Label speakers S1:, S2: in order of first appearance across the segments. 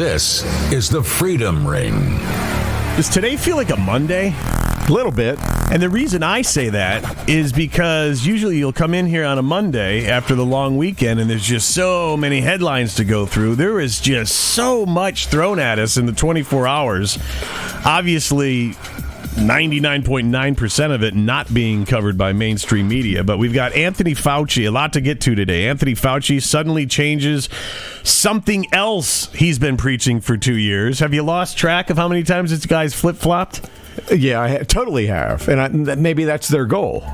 S1: This is the Freedom Ring.
S2: Does today feel like a Monday?
S3: A little bit.
S2: And the reason I say that is because usually you'll come in here on a Monday after the long weekend and there's just so many headlines to go through. There is just so much thrown at us in the 24 hours. Obviously, 99.9% of it not being covered by mainstream media. But we've got Anthony Fauci, a lot to get to today. Anthony Fauci suddenly changes something else he's been preaching for 2 years. Have you lost track of how many times this guy's flip-flopped?
S3: Yeah, I totally have. And maybe that's their goal.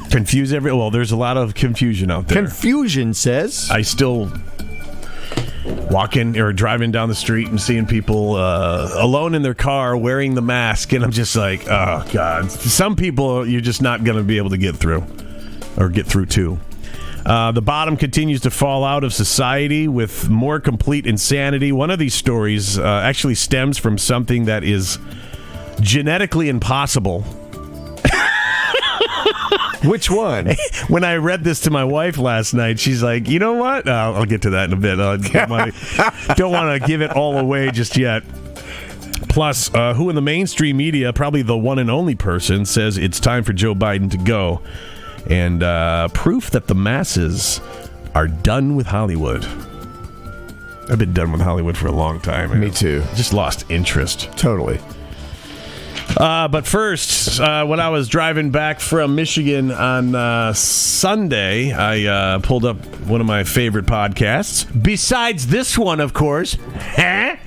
S2: Confuse well, there's a lot of confusion out there.
S3: Confusion says.
S2: I still walking or driving down the street and seeing people alone in their car wearing the mask, and I'm just like, oh, God. Some people you're just not going to be able to get through or get through to. The bottom continues to fall out of society with more complete insanity. One of these stories actually stems from something that is genetically impossible.
S3: Which one?
S2: When I read this to my wife last night, she's like, you know what? I'll get to that in a bit. Don't want to give it all away just yet. Plus, who in the mainstream media, probably the one and only person, says it's time for Joe Biden to go. And proof that the masses are done with Hollywood. I've been done with Hollywood for a long time.
S3: Me too.
S2: Just lost interest.
S3: Totally.
S2: But first, when I was driving back from Michigan on Sunday, I pulled up one of my favorite podcasts. Besides this one, of course. The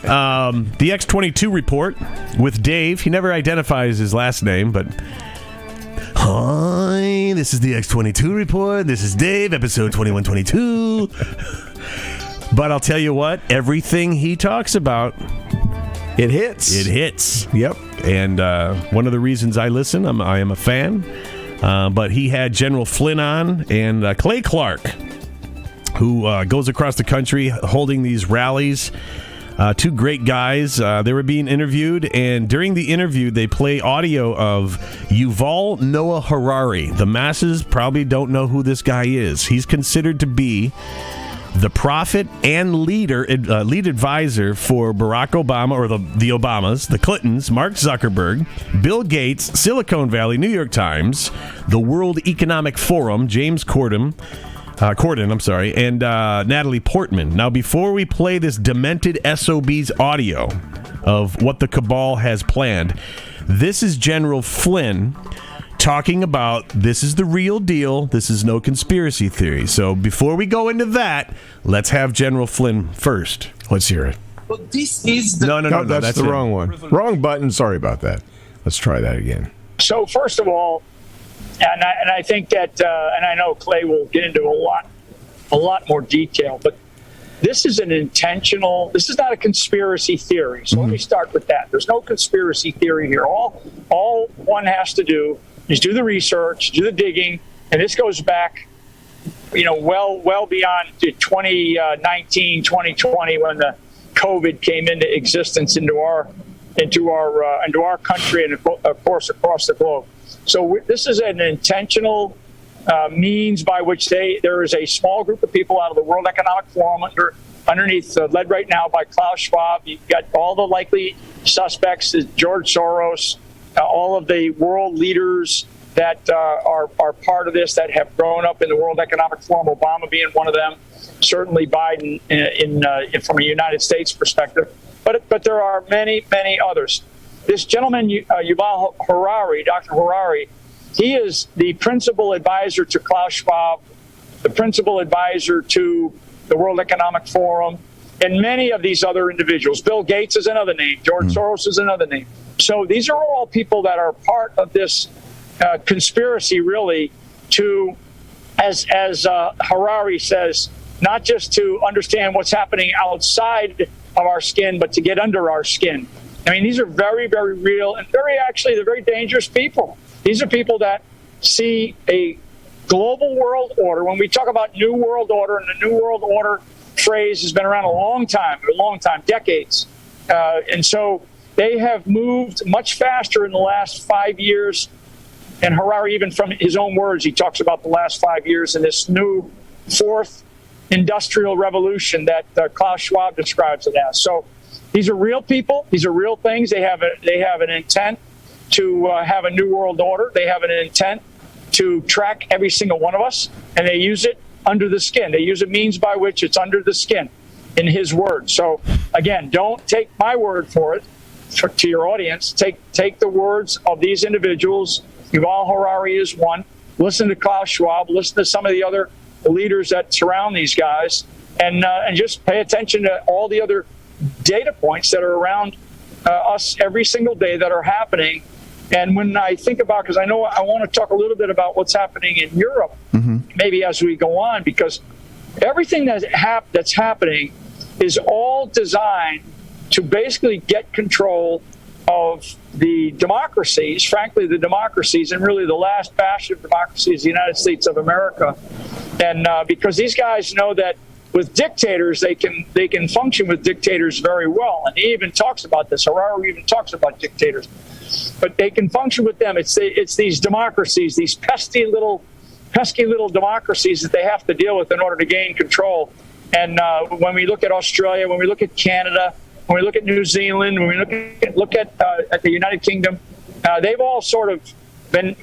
S2: X22 Report with Dave. He never identifies his last name, but... Hi, this is the X22 Report. This is Dave, episode 2122. But I'll tell you what, everything he talks about...
S3: It hits.
S2: It hits.
S3: Yep.
S2: And one of the reasons I listen, I am a fan. But he had General Flynn on and Clay Clark, who goes across the country holding these rallies. Two great guys. They were being interviewed, and during the interview, they play audio of Yuvall Noah Harrari. The masses probably don't know who this guy is. He's considered to be the prophet and lead advisor for Barack Obama, or the Obamas, the Clintons, Mark Zuckerberg, Bill Gates, Silicon Valley, New York Times, the World Economic Forum, James Corden, and Natalie Portman. Now, before we play this demented SOB's audio of what the cabal has planned, this is General Flynn talking about this is the real deal. This is no conspiracy theory. So before we go into that, let's have General Flynn first.
S3: Let's hear it.
S4: Well, this is the...
S3: No, that's the wrong one. Wrong button. Sorry about that. Let's try that again.
S5: So first of all, and I think that, and I know Clay will get into a lot more detail, but this is this is not a conspiracy theory. So let me start with that. There's no conspiracy theory here. All one has to do is do the research, do the digging, and this goes back, well beyond 2019, 2020, when the COVID came into existence into our country and of course across the globe. So this is an intentional means by which there is a small group of people out of the World Economic Forum underneath, led right now by Klaus Schwab. You've got all the likely suspects, George Soros, all of the world leaders that are part of this, that have grown up in the World Economic Forum, Obama being one of them, certainly Biden from a United States perspective. But there are many, many others. This gentleman, Yuvall Harrari, Dr. Harrari, he is the principal advisor to Klaus Schwab, the principal advisor to the World Economic Forum, and many of these other individuals. Bill Gates is another name. George Soros is another name. So these are all people that are part of this conspiracy, really, to, as Harari says, not just to understand what's happening outside of our skin, but to get under our skin. I mean, these are very, very real and they're very dangerous people. These are people that see a global world order. When we talk about New World Order, and the New World Order phrase has been around a long time, decades. And so they have moved much faster in the last 5 years. And Harari, even from his own words, he talks about the last 5 years in this new fourth industrial revolution that Klaus Schwab describes it as. So these are real people. These are real things. They have an intent to have a new world order. They have an intent to track every single one of us, and they use it under the skin. They use a means by which it's under the skin, in his word. So again, don't take my word for it. To your audience, take the words of these individuals. Yuvall Harrari is one. Listen to Klaus Schwab. Listen to some of the other leaders that surround these guys, and just pay attention to all the other data points that are around us every single day that are happening. And when I think about, because I know I want to talk a little bit about what's happening in Europe, maybe as we go on, because everything that's happening is all designed to basically get control of the democracies, frankly, the democracies, and really the last bastion of democracy is the United States of America. And because these guys know that with dictators, they can function with dictators very well. And he even talks about this. Harari even talks about dictators. But they can function with them. It's these democracies, these pesky little democracies that they have to deal with in order to gain control. And when we look at Australia, when we look at Canada, when we look at New Zealand, when we look at the United Kingdom, they've all sort of been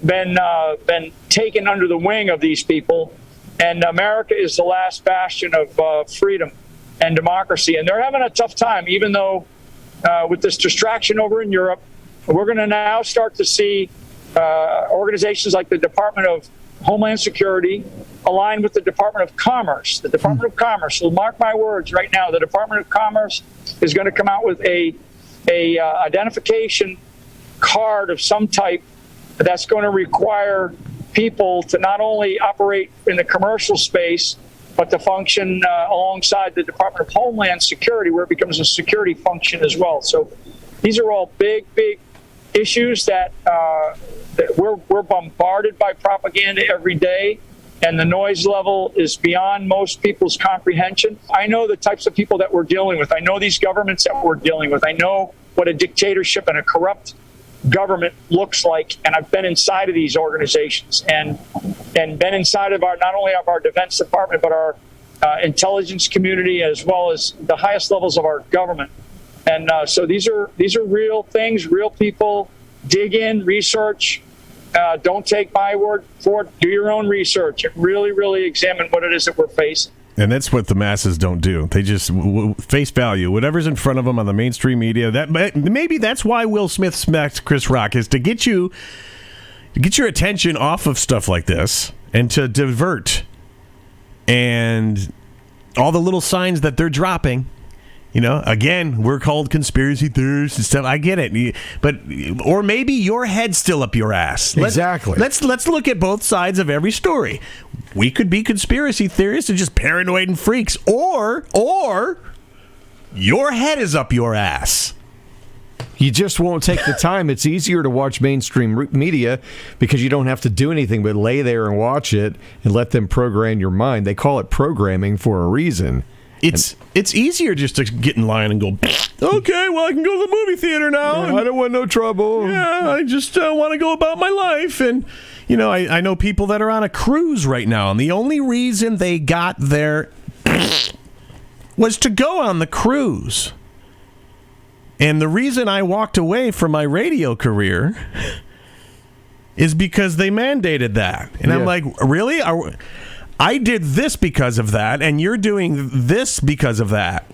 S5: taken under the wing of these people, and America is the last bastion of freedom and democracy. And they're having a tough time, even though with this distraction over in Europe, we're going to now start to see organizations like the Department of Homeland Security aligned with the Department of Commerce. The Department of Commerce, so mark my words right now, the Department of Commerce is going to come out with a identification card of some type that's going to require people to not only operate in the commercial space, but to function alongside the Department of Homeland Security, where it becomes a security function as well. So these are all big issues that we're bombarded by propaganda every day, and the noise level is beyond most people's comprehension. I know the types of people that we're dealing with. I know these governments that we're dealing with. I know what a dictatorship and a corrupt government looks like, and I've been inside of these organizations and been inside of not only of our Defense Department, but our intelligence community, as well as the highest levels of our government. And so these are real things, real people. Dig in, research. Don't take my word for it. Do your own research and really examine what it is that we're facing.
S2: And that's what the masses don't do. They just face value whatever's in front of them on the mainstream media. That maybe that's why Will Smith smacked Chris Rock, is to get your attention off of stuff like this and to divert. And all the little signs that they're dropping. You know, again, we're called conspiracy theorists and stuff. I get it, but or maybe your head's still up your ass.
S3: Exactly.
S2: Let's look at both sides of every story. We could be conspiracy theorists and just paranoid and freaks, or your head is up your ass.
S3: You just won't take the time. It's easier to watch mainstream media because you don't have to do anything but lay there and watch it and let them program your mind. They call it programming for a reason.
S2: It's easier just to get in line and go, okay, well, I can go to the movie theater now.
S3: Yeah, I don't want no trouble.
S2: Yeah, I just want to go about my life. And, you know, I know people that are on a cruise right now, and the only reason they got there was to go on the cruise. And the reason I walked away from my radio career is because they mandated that. And yeah. I'm like, really? I did this because of that, and you're doing this because of that.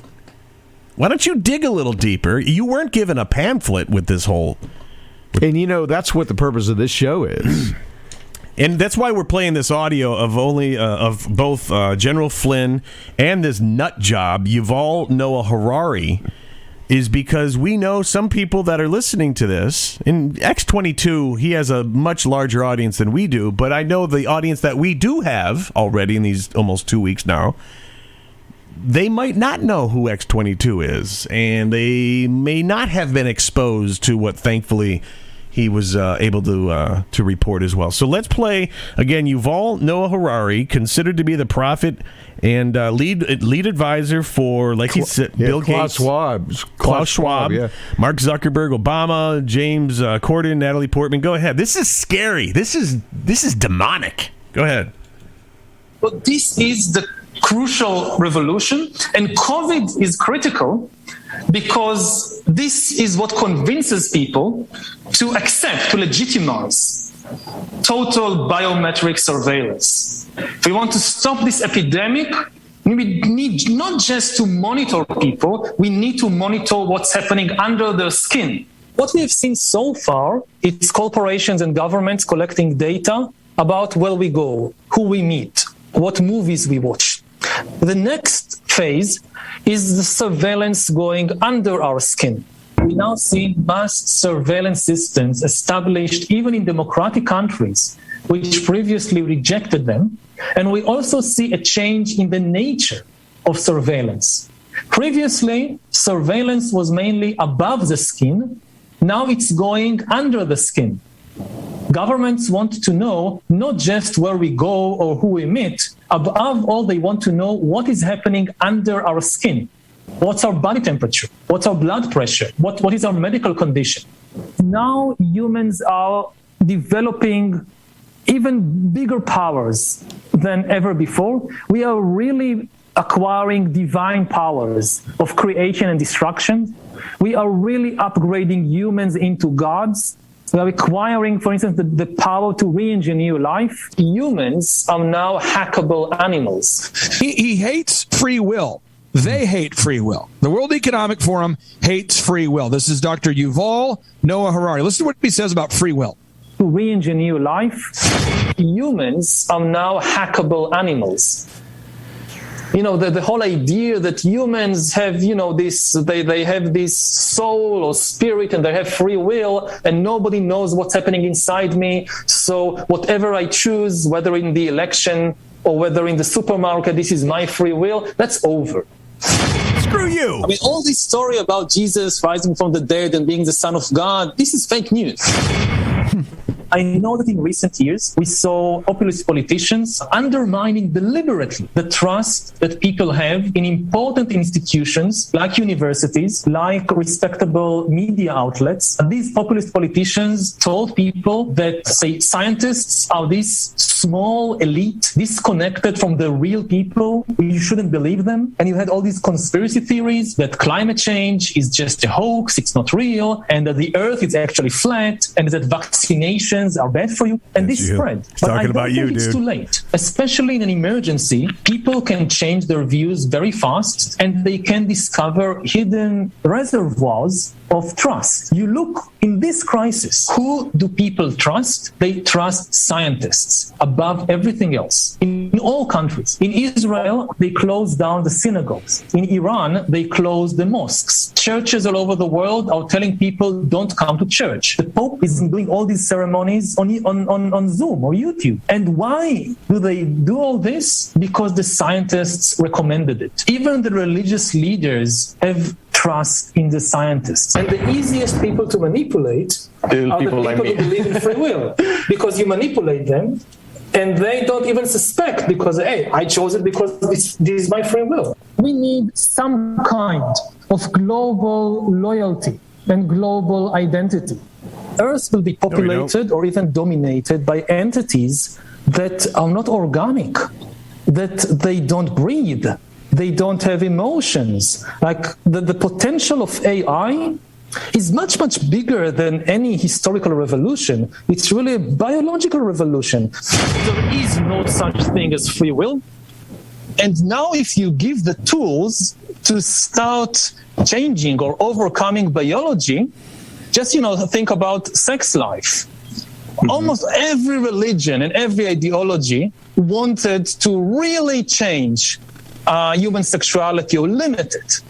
S2: Why don't you dig a little deeper? You weren't given a pamphlet with this whole...
S3: And, you know, that's what the purpose of this show is.
S2: And that's why we're playing this audio of both General Flynn and this nut job, Yuvall Noah Harari, is because we know some people that are listening to this. In X22, he has a much larger audience than we do, but I know the audience that we do have already in these almost 2 weeks now, they might not know who X22 is, and they may not have been exposed to what, thankfully, he was able to report as well. So let's play, again, Yuvall Noah Harari, considered to be the prophet and lead advisor for, like he said, Bill Gates, Klaus Schwab, yeah. Mark Zuckerberg, Obama, James Corden, Natalie Portman. Go ahead. This is scary. This is demonic. Go ahead.
S4: Well, this is the crucial revolution, and COVID is critical because this is what convinces people to accept, to legitimize total biometric surveillance. If we want to stop this epidemic, we need not just to monitor people, we need to monitor what's happening under their skin. What we have seen so far, it's corporations and governments collecting data about where we go, who we meet, what movies we watch. The next phase is the surveillance going under our skin. We now see mass surveillance systems established even in democratic countries, which previously rejected them. And we also see a change in the nature of surveillance. Previously, surveillance was mainly above the skin. Now it's going under the skin. Governments want to know not just where we go or who we meet. Above all, they want to know what is happening under our skin. What's our body temperature? What's our blood pressure? What is our medical condition? Now humans are developing even bigger powers than ever before. We are really acquiring divine powers of creation and destruction. We are really upgrading humans into gods. We are acquiring, for instance, the power to re-engineer life. Humans are now hackable animals.
S6: He hates free will. They hate free will. The World Economic Forum hates free will. This is Dr. Yuvall Noah Harrari. Listen to what he says about free will.
S4: To re-engineer life, humans are now hackable animals. You know, the whole idea that humans have, this, they have this soul or spirit and they have free will and nobody knows what's happening inside me. So whatever I choose, whether in the election or whether in the supermarket, this is my free will, that's over.
S6: Screw you.
S4: I mean, all this story about Jesus rising from the dead and being the Son of God, this is fake news. I know that in recent years, we saw populist politicians undermining deliberately the trust that people have in important institutions like universities, like respectable media outlets. These populist politicians told people that, say, scientists are this small elite, disconnected from the real people. You shouldn't believe them. And you had all these conspiracy theories that climate change is just a hoax, it's not real, and that the earth is actually flat, and that vaccinations are bad for you, and this spread. But I don't think it's too late. Especially in an emergency, people can change their views very fast, and they can discover hidden reservoirs of trust. You look in this crisis, who do people trust? They trust scientists above everything else. In all countries. In Israel, they closed down the synagogues. In Iran, they closed the mosques. Churches all over the world are telling people don't come to church. The Pope is doing all these ceremonies on Zoom or YouTube. And why do they do all this? Because the scientists recommended it. Even the religious leaders have trust in the scientists. And the easiest people to manipulate are the people who believe in free will. Because you manipulate them, and they don't even suspect because, hey, I chose it because this is my free will. We need some kind of global loyalty and global identity. Earth will be populated or even dominated by entities that are not organic, that they don't breathe, they don't have emotions. Like the potential of AI is much, much bigger than any historical revolution. It's really a biological revolution. There is no such thing as free will. And now if you give the tools to start changing or overcoming biology, just, think about sex life. Mm-hmm. Almost every religion and every ideology wanted to really change human sexuality or limit it,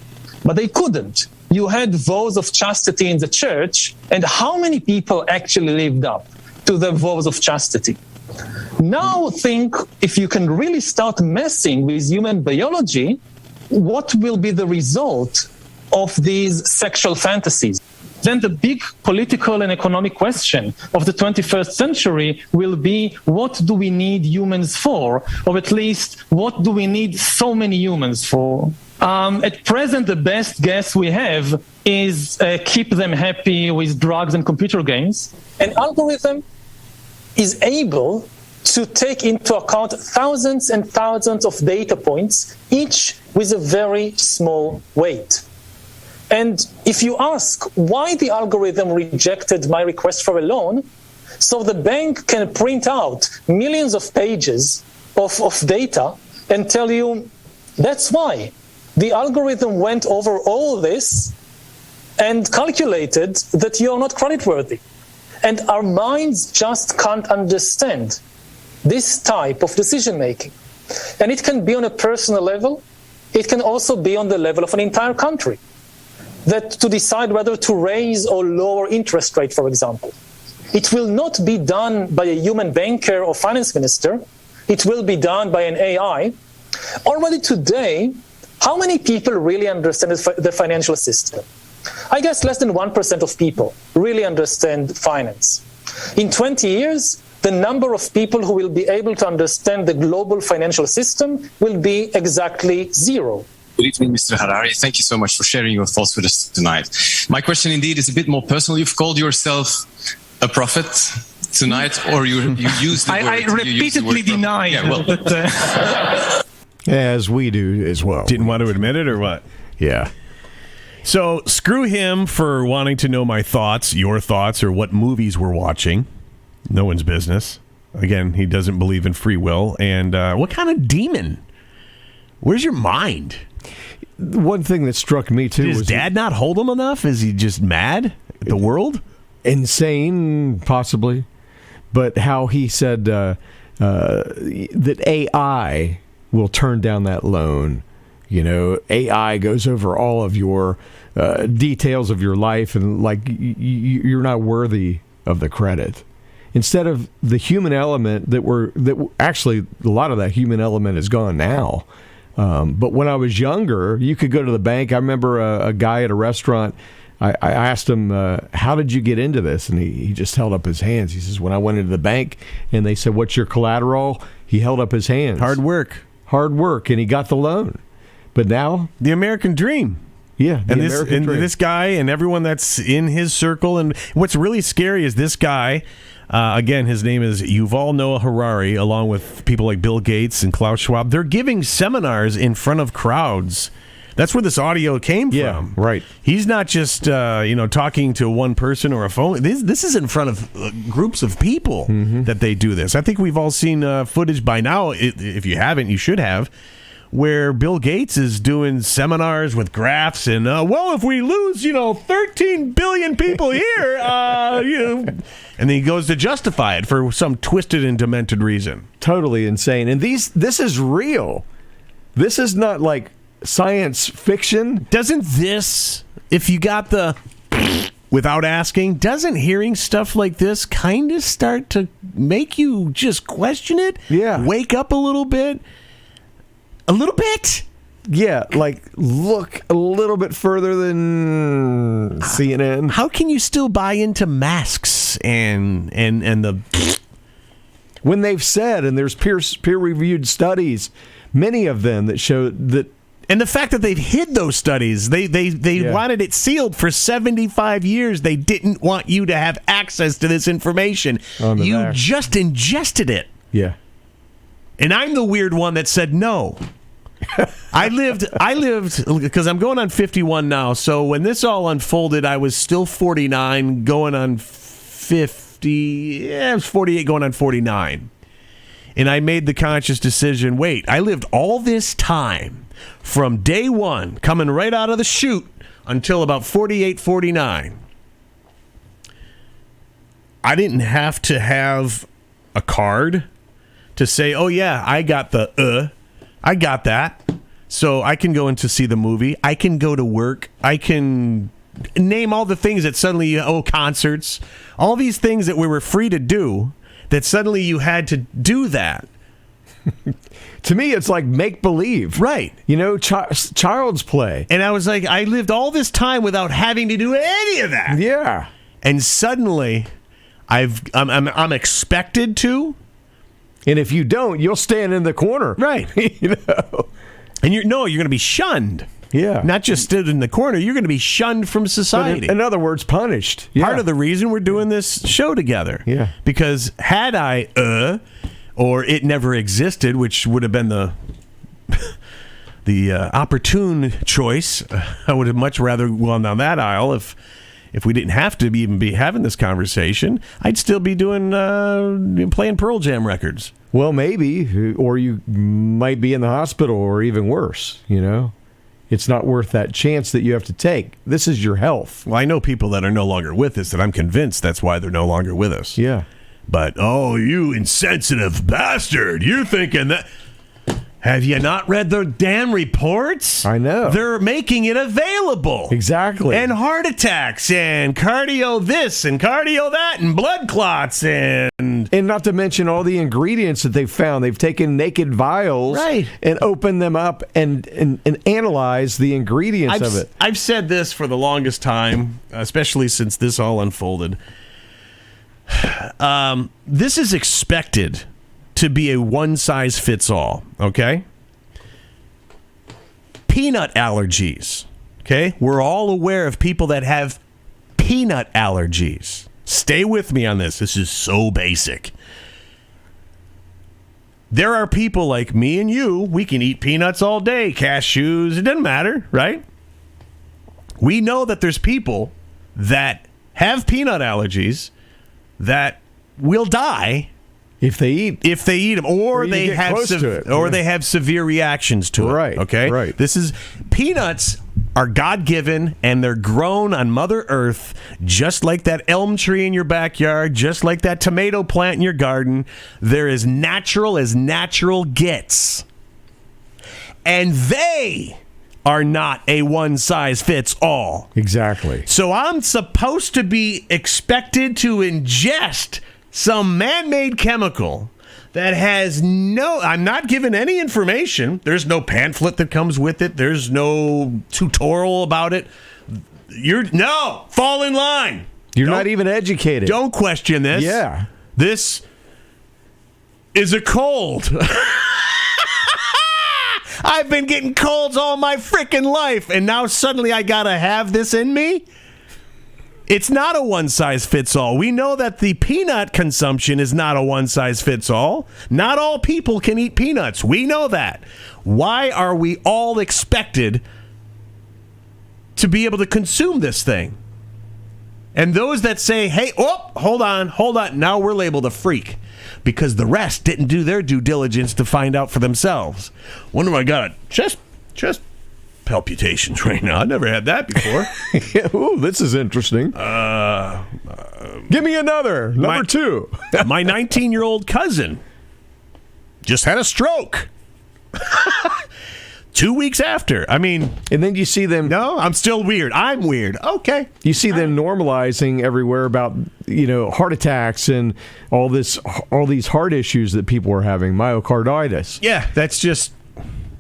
S4: but they couldn't. You had vows of chastity in the church, and how many people actually lived up to the vows of chastity? Now think, if you can really start messing with human biology, what will be the result of these sexual fantasies? Then the big political and economic question of the 21st century will be, what do we need humans for? Or at least, what do we need so many humans for? At present, the best guess we have is keep them happy with drugs and computer games. An algorithm is able to take into account thousands and thousands of data points, each with a very small weight. And if you ask why the algorithm rejected my request for a loan, so the bank can print out millions of pages of data and tell you, that's why. The algorithm went over all this and calculated that you are not creditworthy. And our minds just can't understand this type of decision-making. And it can be on a personal level. It can also be on the level of an entire country. That to decide whether to raise or lower interest rate, for example. It will not be done by a human banker or finance minister. It will be done by an AI. Already today, how many people really understand the financial system? I guess less than 1% of people really understand finance. In 20 years, the number of people who will be able to understand the global financial system will be exactly zero.
S7: Good evening, Mr. Harrari. Thank you so much for sharing your thoughts with us tonight. My question indeed is a bit more personal. You've called yourself a prophet tonight, or you used the word.
S6: I repeatedly deny.
S7: Yeah, well,
S3: As we do as well.
S2: Didn't want to admit it or what?
S3: Yeah.
S2: So screw him for wanting to know my thoughts, your thoughts, or what movies we're watching. No one's business. Again, he doesn't believe in free will. And what kind of demon? Where's your mind?
S3: One thing that struck me, too,
S2: Did his dad not hold him enough? Is he just mad at the world?
S3: Insane, possibly. But how he said that AI will turn down that loan. You know, AI goes over all of your details of your life, and like you're not worthy of the credit. Instead of the human element actually a lot of that human element is gone now. But when I was younger, you could go to the bank. I remember a guy at a restaurant. I asked him, how did you get into this? And he just held up his hands. He says, when I went into the bank and they said, what's your collateral? He held up his hands.
S2: Hard work,
S3: and he got the loan. But now,
S2: the American dream.
S3: Yeah,
S2: and this guy and everyone that's in his circle. And what's really scary is this guy. Again, his name is Yuvall Noah Harari, along with people like Bill Gates and Klaus Schwab. They're giving seminars in front of crowds. That's where this audio came from.
S3: Right.
S2: He's not just talking to one person or a phone. This is in front of groups of people that they do this. I think we've all seen footage by now. If you haven't, you should have. Where Bill Gates is doing seminars with graphs and, if we lose, 13 billion people here, and then he goes to justify it for some twisted and demented reason.
S3: Totally insane. And this is real. This is not like science fiction.
S2: Doesn't this, if you got the without asking, doesn't hearing stuff like this kind of start to make you just question it?
S3: Yeah.
S2: Wake up a little bit? A little bit?
S3: Yeah, like look a little bit further than CNN.
S2: How can you still buy into masks and the
S3: when they've said, and there's peer-reviewed studies, many of them that show that,
S2: and the fact that they've hid those studies, they wanted it sealed for 75 years. They didn't want you to have access to this information. You just ingested it.
S3: Yeah.
S2: And I'm the weird one that said no. I lived because I'm going on 51 now. So when this all unfolded, I was still 49, going on 50. Yeah, I was 48, going on 49. And I made the conscious decision, wait, I lived all this time from day one, coming right out of the chute until about 48, 49. I didn't have to have a card to say, oh yeah, I got I got that. So I can go in to see the movie. I can go to work. I can name all the things that suddenly, concerts, all these things that we were free to do, that suddenly you had to do that.
S3: To me, it's like make-believe.
S2: Right.
S3: Child's play.
S2: And I was like, I lived all this time without having to do any of that.
S3: Yeah.
S2: And suddenly, I'm expected to.
S3: And if you don't, you'll stand in the corner.
S2: Right. And you're going to be shunned.
S3: Yeah.
S2: Not just stood in the corner. You're going to be shunned from society.
S3: In other words, punished. Yeah.
S2: Part of the reason we're doing this show together.
S3: Yeah.
S2: Because had I, or it never existed, which would have been the opportune choice. I would have much rather gone down that aisle. If we didn't have to even be having this conversation, I'd still be doing playing Pearl Jam records.
S3: Well, maybe, or you might be in the hospital, or even worse. It's not worth that chance that you have to take. This is your health.
S2: Well, I know people that are no longer with us that I'm convinced that's why they're no longer with us.
S3: Yeah.
S2: But, oh, you insensitive bastard. You're thinking that... Have you not read the damn reports?
S3: I know.
S2: They're making it available.
S3: Exactly.
S2: And heart attacks and cardio this and cardio that and blood clots and
S3: not to mention all the ingredients that they've found. They've taken naked vials and opened them up and analyzed the ingredients of it.
S2: I've said this for the longest time, especially since this all unfolded. This is expected to be a one-size-fits-all, okay? Peanut allergies, okay? We're all aware of people that have peanut allergies. Stay with me on this. This is so basic. There are people like me and you, we can eat peanuts all day, cashews, it doesn't matter, right? We know that there's people that have peanut allergies that will die
S3: if they eat
S2: them, or they have they have severe reactions to it.
S3: Right.
S2: Okay.
S3: Right.
S2: Peanuts are God-given, and they're grown on Mother Earth, just like that elm tree in your backyard, just like that tomato plant in your garden. They're as natural as natural gets, and they are not a one-size-fits-all.
S3: Exactly.
S2: So I'm supposed to be expected to ingest some man-made chemical that has I'm not given any information. There's no pamphlet that comes with it. There's no tutorial about it. Fall in line.
S3: You're not even educated.
S2: Don't question this.
S3: Yeah.
S2: This is a cold. I've been getting colds all my freaking life, and now suddenly I gotta have this in me? It's not a one-size-fits-all. We know that the peanut consumption is not a one-size-fits-all. Not all people can eat peanuts. We know that. Why are we all expected to be able to consume this thing? And those that say, hey, hold on, now we're labeled a freak because the rest didn't do their due diligence to find out for themselves. Wonder if I got a chest palpitations right now. I never had that before.
S3: Ooh, this is interesting. Give me another. Number 2.
S2: My 19-year-old cousin just had a stroke. 2 weeks after.
S3: And then you see them.
S2: No, I'm still weird. I'm weird. Okay.
S3: You see them normalizing everywhere about heart attacks and all these heart issues that people are having, myocarditis.
S2: Yeah, that's just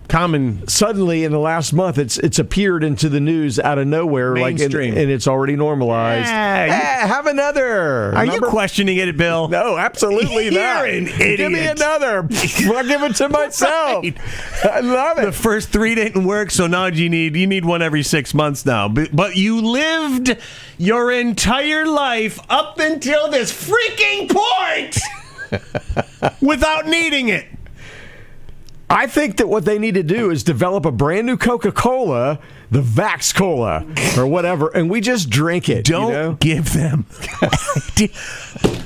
S2: common.
S3: Suddenly in the last month it's appeared into the news out of nowhere,
S2: mainstream.
S3: and it's already normalized. Have another.
S2: Are you questioning it, Bill?
S3: No, absolutely not.
S2: You're an idiot.
S3: Give me another. I'll give it to myself.
S2: Right.
S3: I love it.
S2: The first 3 didn't work, so now you need one every 6 months now. But you lived your entire life up until this freaking point without needing it.
S3: I think that what they need to do is develop a brand new Coca-Cola, the Vax Cola or whatever, and we just drink it.
S2: Don't give them.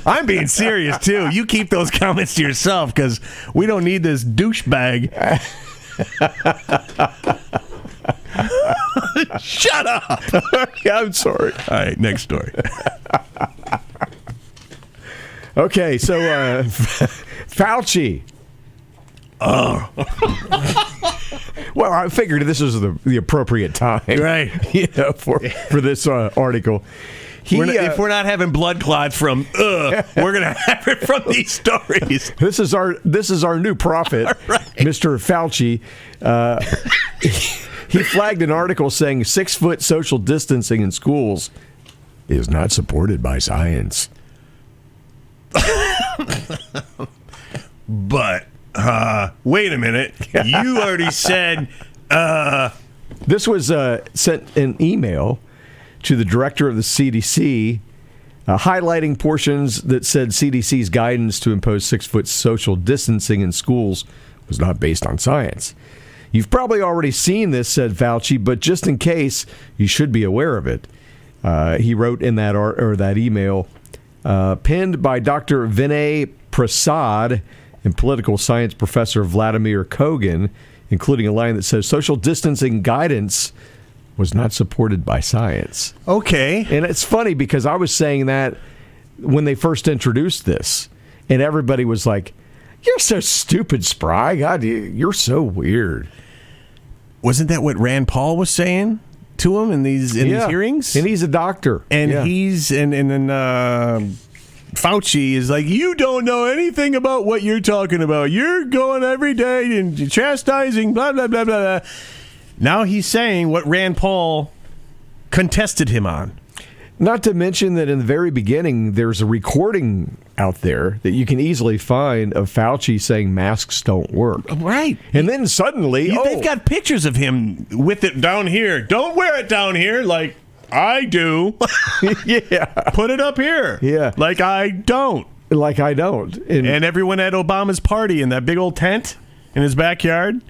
S2: I'm being serious too. You keep those comments to yourself because we don't need this douchebag. Shut up.
S3: I'm sorry.
S2: All right, next story.
S3: Okay, so Fauci.
S2: Oh.
S3: Well, I figured this was the appropriate time,
S2: right?
S3: For this article.
S2: If we're not having blood clots from, we're gonna have it from these stories.
S3: This is our new prophet, right. Mr. Fauci. He flagged an article saying 6-foot social distancing in schools is not supported by science.
S2: But wait a minute, you already said
S3: this was sent an email to the director of the CDC highlighting portions that said CDC's guidance to impose 6-foot social distancing in schools was not based on science. You've probably already seen this, said Fauci, but just in case, you should be aware of it. He wrote in that email, pinned by Dr. Vinay Prasad and political science professor Vladimir Kogan, including a line that says social distancing guidance was not supported by science.
S2: Okay.
S3: And it's funny because I was saying that when they first introduced this, and everybody was like, "You're so stupid, Spry. God, you're so weird."
S2: Wasn't that what Rand Paul was saying to him in these hearings?
S3: And he's a doctor.
S2: And then Fauci is like, "You don't know anything about what you're talking about. You're going every day and chastising, blah, blah, blah, blah, blah." Now he's saying what Rand Paul contested him on.
S3: Not to mention that in the very beginning, there's a recording out there that you can easily find of Fauci saying masks don't work.
S2: Right.
S3: And then suddenly,
S2: they've got pictures of him with it down here. Don't wear it down here like I do.
S3: Yeah.
S2: Put it up here.
S3: Yeah.
S2: Like I don't.
S3: Like I don't.
S2: And everyone at Obama's party in that big old tent in his backyard.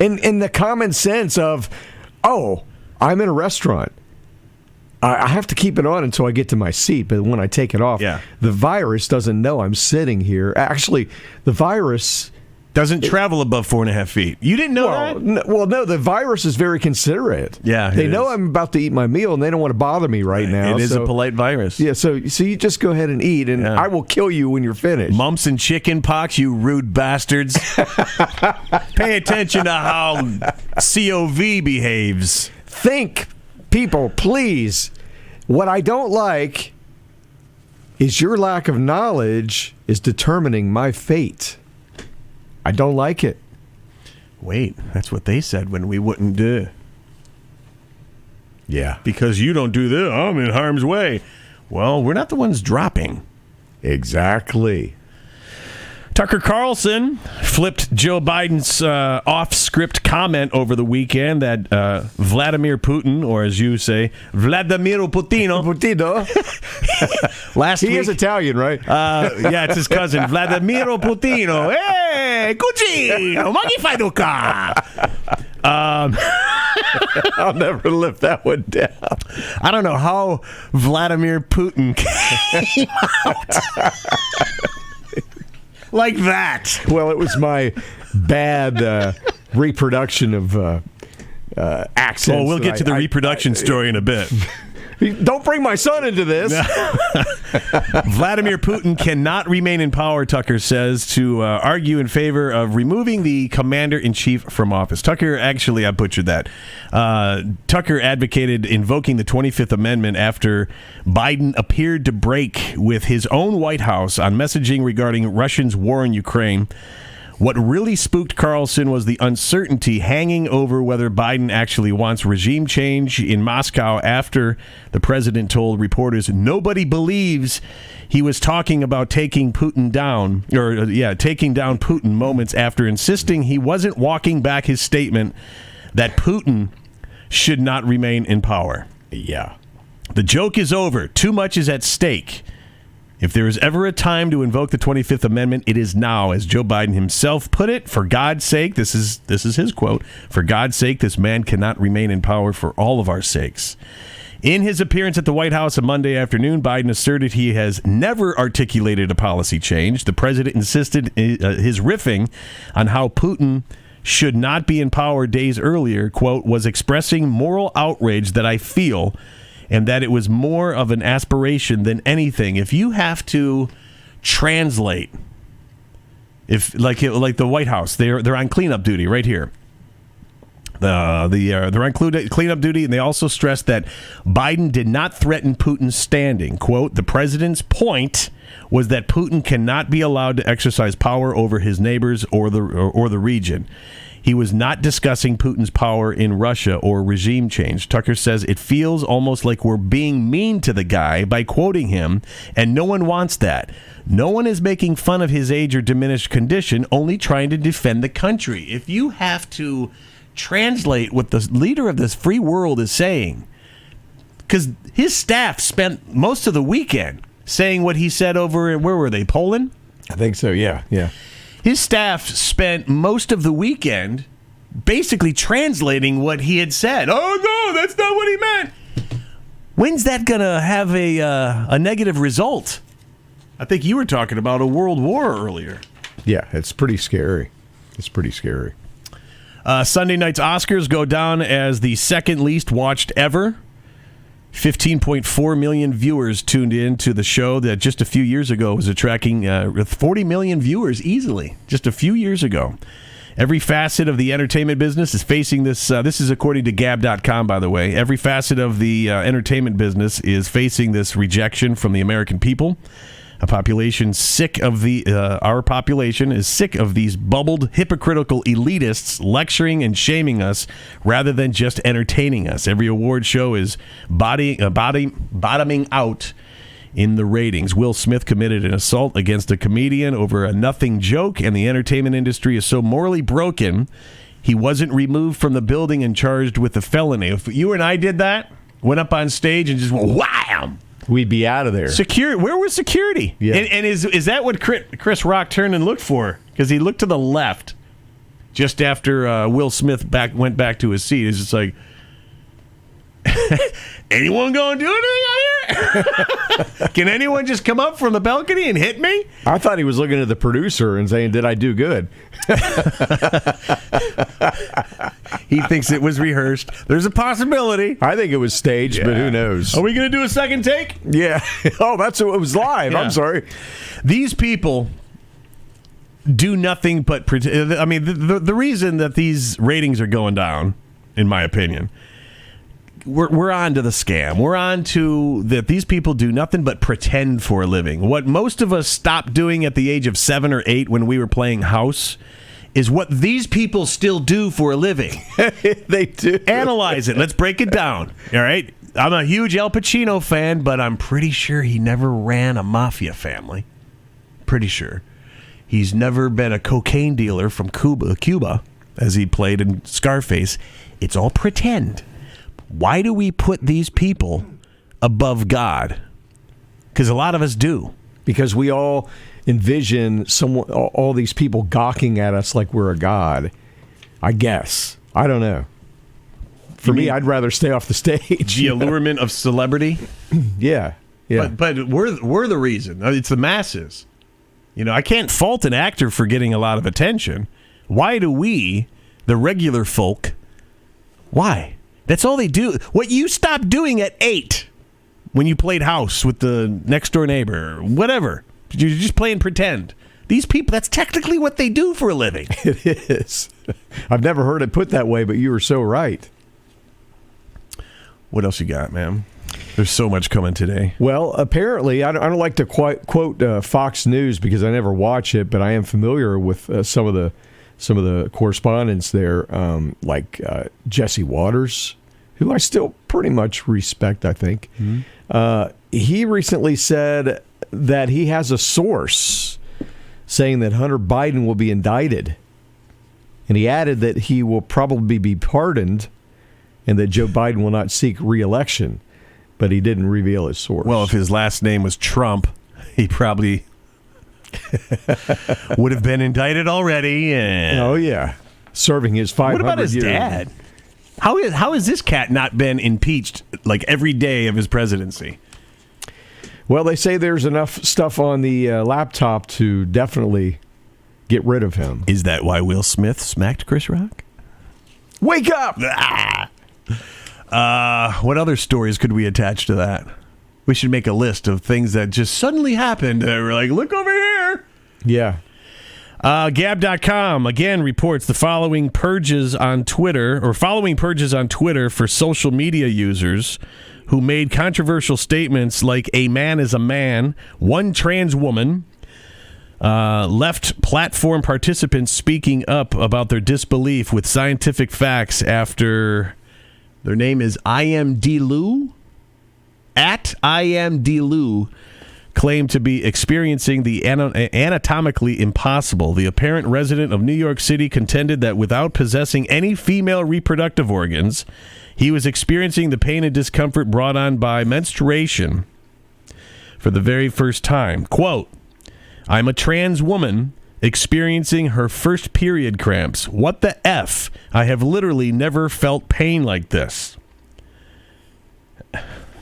S3: And the common sense of, oh, I'm in a restaurant. I have to keep it on until I get to my seat, but when I take it off, the virus doesn't know I'm sitting here. Actually, the virus
S2: doesn't travel above 4.5 feet. You didn't know that?
S3: No, the virus is very considerate.
S2: Yeah,
S3: they know I'm about to eat my meal, and they don't want to bother me right now.
S2: It is a polite virus.
S3: Yeah, so you just go ahead and eat, and I will kill you when you're finished.
S2: Mumps and chicken pox, you rude bastards. Pay attention to how COV behaves.
S3: Think, people, please. What I don't like is your lack of knowledge is determining my fate. I don't like it.
S2: Wait, that's what they said when we wouldn't do.
S3: Yeah.
S2: Because you don't do this, I'm in harm's way. Well, we're not the ones dropping.
S3: Exactly.
S2: Tucker Carlson flipped Joe Biden's off-script comment over the weekend that Vladimir Putin, or as you say, Vladimir Putino. Last week,
S3: he is Italian, right?
S2: Yeah, it's his cousin, Vladimir Putino. Hey, cucino, ma chi fai tu qua?
S3: I'll never lift that one down.
S2: I don't know how Vladimir Putin came out. Like that.
S3: Well, it was my bad reproduction of accents.
S2: Oh, we'll get to the reproduction story in a bit.
S3: Don't bring my son into this.
S2: Vladimir Putin cannot remain in power, Tucker says, to argue in favor of removing the commander-in-chief from office. Tucker, actually, I butchered that. Tucker advocated invoking the 25th Amendment after Biden appeared to break with his own White House on messaging regarding Russia's war in Ukraine. What really spooked Carlson was the uncertainty hanging over whether Biden actually wants regime change in Moscow after the president told reporters nobody believes he was talking about taking Putin down, taking down Putin moments after insisting he wasn't walking back his statement that Putin should not remain in power.
S3: Yeah.
S2: The joke is over. Too much is at stake. If there is ever a time to invoke the 25th Amendment, it is now, as Joe Biden himself put it. For God's sake, this is his quote, "For God's sake, this man cannot remain in power for all of our sakes." In his appearance at the White House on Monday afternoon, Biden asserted he has never articulated a policy change. The president insisted his riffing on how Putin should not be in power days earlier, quote, was expressing moral outrage that I feel, and that it was more of an aspiration than anything. If you have to translate, if like the White House, they're on cleanup duty right here. They're on cleanup duty, and they also stressed that Biden did not threaten Putin's standing. Quote, the president's point was that Putin cannot be allowed to exercise power over his neighbors or the region. He was not discussing Putin's power in Russia or regime change. Tucker says it feels almost like we're being mean to the guy by quoting him, and no one wants that. No one is making fun of his age or diminished condition, only trying to defend the country. If you have to translate what the leader of this free world is saying, because his staff spent most of the weekend saying what he said over in, where were they, Poland?
S3: I think so, yeah.
S2: His staff spent most of the weekend basically translating what he had said. Oh, no, that's not what he meant. When's that going to have a negative result? I think you were talking about a world war earlier.
S3: Yeah, it's pretty scary.
S2: Sunday night's Oscars go down as the second least watched ever. 15.4 million viewers tuned in to the show that just a few years ago was attracting 40 million viewers easily, just a few years ago. Every facet of the entertainment business is facing this. This is according to Gab.com, by the way. Every facet of the entertainment business is facing this rejection from the American people. Our population is sick of these bubbled, hypocritical elitists lecturing and shaming us rather than just entertaining us. Every award show is bottoming out in the ratings. Will Smith committed an assault against a comedian over a nothing joke, and the entertainment industry is so morally broken, he wasn't removed from the building and charged with a felony. If you and I did that, went up on stage and just went wham,
S3: we'd be out of there.
S2: Where was security?
S3: Yeah.
S2: And is that what Chris Rock turned and looked for? Because he looked to the left just after Will Smith went back to his seat. It's just like, anyone going to do anything out here? Can anyone just come up from the balcony and hit me?
S3: I thought he was looking at the producer and saying, did I do good?
S2: He thinks it was rehearsed. There's a possibility.
S3: I think it was staged, but who knows?
S2: Are we going to do a second take?
S3: Yeah. Oh, it was live.
S2: Yeah.
S3: I'm sorry.
S2: These people do nothing but pretend. I mean, the reason that these ratings are going down, in my opinion, we're on to the scam. We're on to that these people do nothing but pretend for a living. What most of us stopped doing at the age of 7 or 8 when we were playing house is what these people still do for a living.
S3: They do.
S2: Analyze it. Let's break it down. All right? I'm a huge Al Pacino fan, but I'm pretty sure he never ran a mafia family. Pretty sure. He's never been a cocaine dealer from Cuba, as he played in Scarface. It's all pretend. Why do we put these people above God? Because a lot of us do.
S3: Because we all envision all these people gawking at us like we're a god. I guess. I don't know. For me, I'd rather stay off the stage.
S2: The allurement of celebrity?
S3: Yeah.
S2: But we're the reason. It's the masses. You know, I can't fault an actor for getting a lot of attention. Why do we, the regular folk, why? That's all they do. What you stopped doing at 8 when you played house with the next door neighbor, whatever. You're just playing pretend. These people, that's technically what they do for a living.
S3: It is. I've never heard it put that way, but you were so right.
S2: What else you got, man? There's so much coming today.
S3: Well, apparently, I don't like to quote Fox News because I never watch it, but I am familiar with some of the correspondents there, like Jesse Waters, who I still pretty much respect, I think. Mm-hmm. He recently said that he has a source saying that Hunter Biden will be indicted. And he added that he will probably be pardoned and that Joe Biden will not seek re-election. But he didn't reveal his source.
S2: Well, if his last name was Trump, he probably would have been indicted already. And
S3: oh, yeah. Serving his 500 years.
S2: What about his dad? How has this cat not been impeached like every day of his presidency?
S3: Well, they say there's enough stuff on the laptop to definitely get rid of him.
S2: Is that why Will Smith smacked Chris Rock?
S3: Wake up!
S2: What other stories could we attach to that? We should make a list of things that just suddenly happened. We're like, look over here.
S3: Yeah.
S2: Gab.com again reports the following purges on Twitter for social media users who made controversial statements like a man is a man, one trans woman, left platform participants speaking up about their disbelief with scientific facts after their name is IMDLU. At IMDLU claimed to be experiencing the anatomically impossible. The apparent resident of New York City contended that without possessing any female reproductive organs, He was experiencing the pain and discomfort brought on by menstruation for the very first time. Quote, I'm a trans woman experiencing her first period cramps. What the F? I have literally never felt pain like this.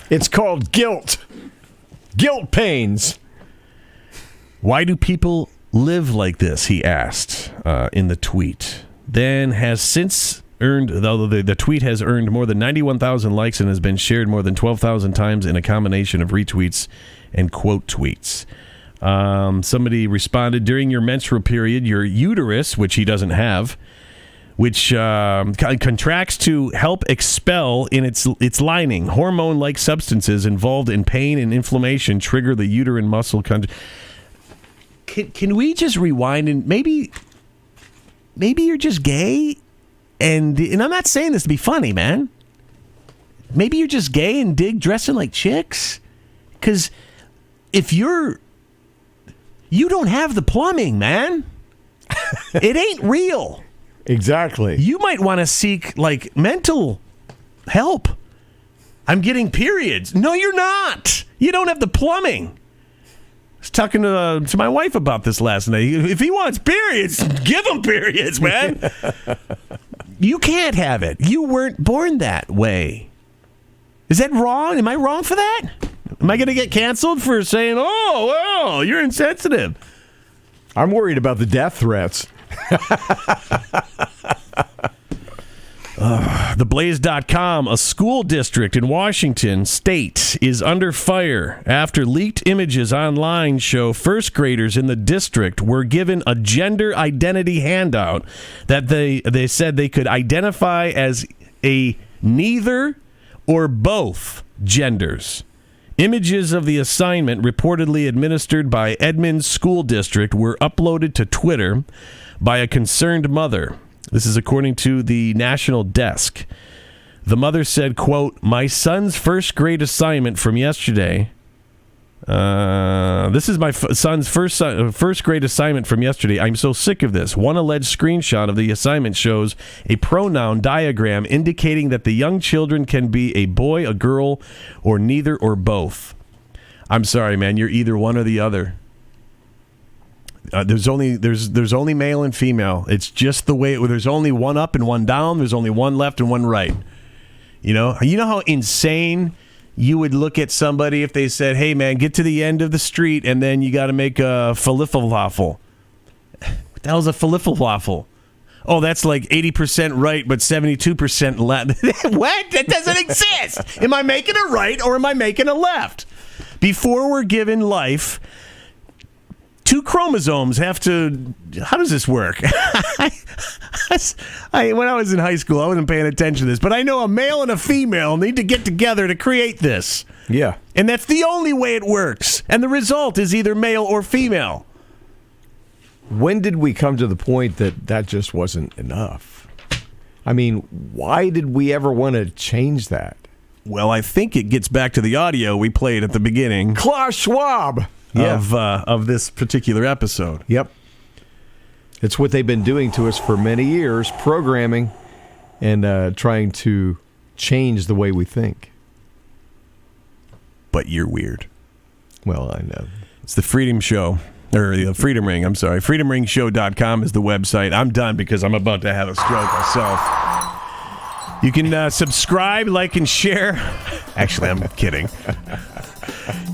S3: It's called guilt. Guilt pains.
S2: Why do people live like this? He asked in the tweet. Then has since earned, though the tweet has earned more than 91,000 likes and has been shared more than 12,000 times in a combination of retweets and quote tweets. Somebody responded, during your menstrual period, your uterus, which he doesn't have, which contracts to help expel in its lining. Hormone-like substances involved in pain and inflammation trigger the uterine muscle. Can we just rewind and maybe you're just gay? And I'm not saying this to be funny, man. Maybe you're just gay and dig dressing like chicks? Because if you don't have the plumbing, man. It ain't real.
S3: Exactly.
S2: You might want to seek, like, mental help. I'm getting periods. No, you're not. You don't have the plumbing. I was talking to my wife about this last night. If he wants periods, give him periods, man. You can't have it. You weren't born that way. Is that wrong? Am I wrong for that? Am I going to get canceled for saying, oh, well, you're insensitive?
S3: I'm worried about the death threats.
S2: TheBlaze.com, a school district in Washington state is under fire after leaked images online show first graders in the district were given a gender identity handout that they said they could identify as a neither or both genders. Images of the assignment, reportedly administered by Edmonds School District, were uploaded to Twitter by a concerned mother. This is according to the National Desk. The mother said, quote, my son's first grade assignment from yesterday. This is my son's first grade assignment from yesterday. I'm so sick of this. One alleged screenshot of the assignment shows a pronoun diagram indicating that the young children can be a boy, a girl, or neither or both. I'm sorry, man. You're either one or the other. There's only male and female. It's just the way there's only one up and one down. There's only one left and one right. You know how insane you would look at somebody if they said, hey, man, get to the end of the street and then you got to make a falafel. What the hell's a falafel? Oh, that's like 80% right, but 72% left. What? That doesn't exist. Am I making a right or am I making a left? Before we're given life, 2 chromosomes have to... How does this work? When I was in high school, I wasn't paying attention to this, but I know a male and a female need to get together to create this.
S3: Yeah.
S2: And that's the only way it works. And the result is either male or female.
S3: When did we come to the point that just wasn't enough? I mean, why did we ever want to change that?
S2: Well, I think it gets back to the audio we played at the beginning.
S3: Klaus Schwab!
S2: Of this particular episode.
S3: Yep. It's what they've been doing to us for many years, programming and trying to change the way we think.
S2: But you're weird.
S3: Well, I know.
S2: It's the Freedom Show. Or the Freedom Ring, I'm sorry. freedomringshow.com is the website. I'm done because I'm about to have a stroke myself. You can subscribe, like, and share. Actually, I'm kidding.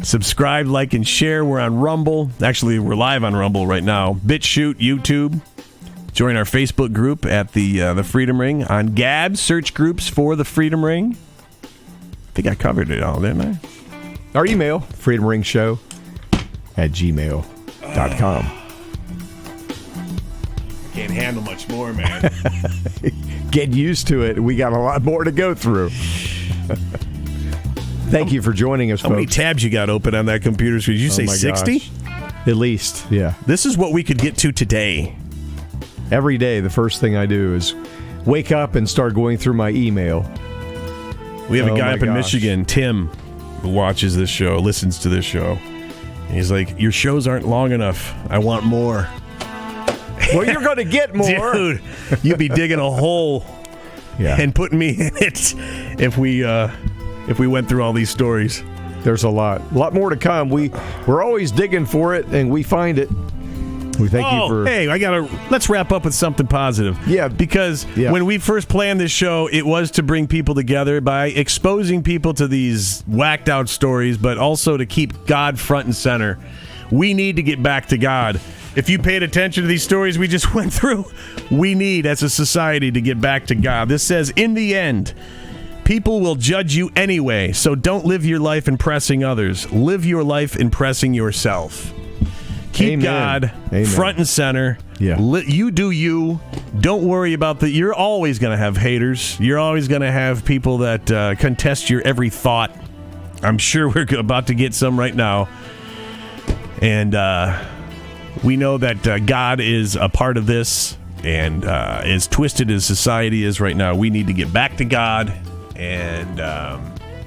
S2: Subscribe, like, and share. We're on Rumble. Actually, we're live on Rumble right now. Bitchute, YouTube. Join our Facebook group at the Freedom Ring. On Gab, search groups for the Freedom Ring. I think I covered it all, didn't I?
S3: Our email, freedomringshow@gmail.com.
S2: Can't handle much more, man.
S3: Get used to it. We got a lot more to go through. Thank you for joining us,
S2: How many tabs you got open on that computer screen? Did you say 60?
S3: At least, yeah.
S2: This is what we could get to today.
S3: Every day, the first thing I do is wake up and start going through my email.
S2: We have a guy up in Michigan, Tim, who watches this show, listens to this show. And he's like, your shows aren't long enough. I want more.
S3: Well, you're going to get more.
S2: Dude, you'd be digging a hole. and putting me in it if we went through all these stories.
S3: There's a lot more to come. We're always digging for it, and we find it. We thank you for...
S2: Hey, let's wrap up with something positive.
S3: Yeah.
S2: Because when we first planned this show, it was to bring people together by exposing people to these whacked out stories, but also to keep God front and center. We need to get back to God. If you paid attention to these stories we just went through, we need, as a society, to get back to God. This says, in the end, people will judge you anyway, so don't live your life impressing others. Live your life impressing yourself. Keep God front and center.
S3: Yeah.
S2: You do you. Don't worry about that. You're always going to have haters. You're always going to have people that contest your every thought. I'm sure we're about to get some right now. And we know that God is a part of this. And as twisted as society is right now, we need to get back to God. And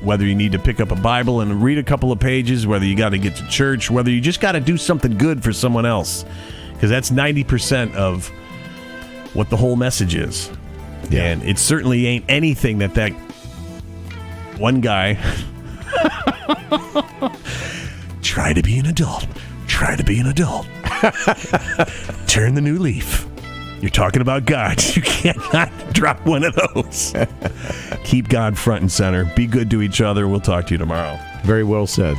S2: whether you need to pick up a Bible and read a couple of pages, whether you got to get to church, whether you just got to do something good for someone else, because that's 90% of what the whole message is. Yeah. And it certainly ain't anything that one guy try to be an adult. Try to be an adult. Turn the new leaf. You're talking about God. You cannot drop one of those. Keep God front and center. Be good to each other. We'll talk to you tomorrow.
S3: Very well said.